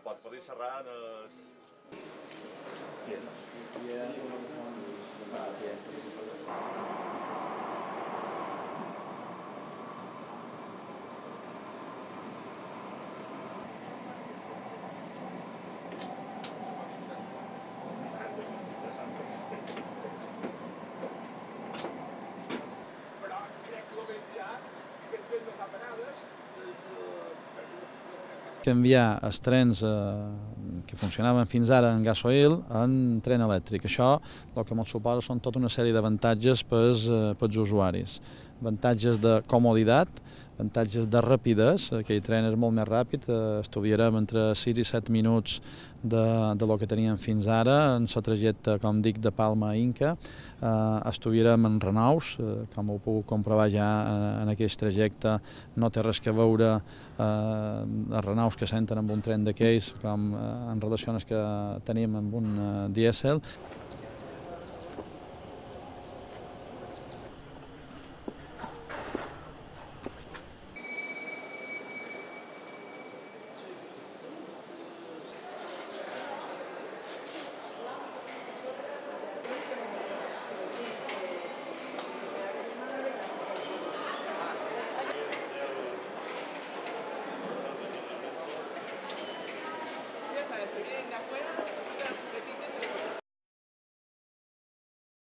Pots poder xerrar en canviar els trens que funcionaven fins ara en gasoil en tren elèctric. Això el que ens suposa són tota una sèrie d'avantatges pels usuaris. Avantatges de comoditat, avantatges de rapidesa, aquell tren és molt més ràpid, estudiarem entre 6 i 7 minuts de lo que teníem fins ara, en la trajecte, com dic, de Palma a Inca. Estudiarem en Renaus, com ho puc comprovar ja en aquell trajecte, no té res a veure els Renaus que senten amb un tren d'aquells com en relació als que tenim amb un dièsel.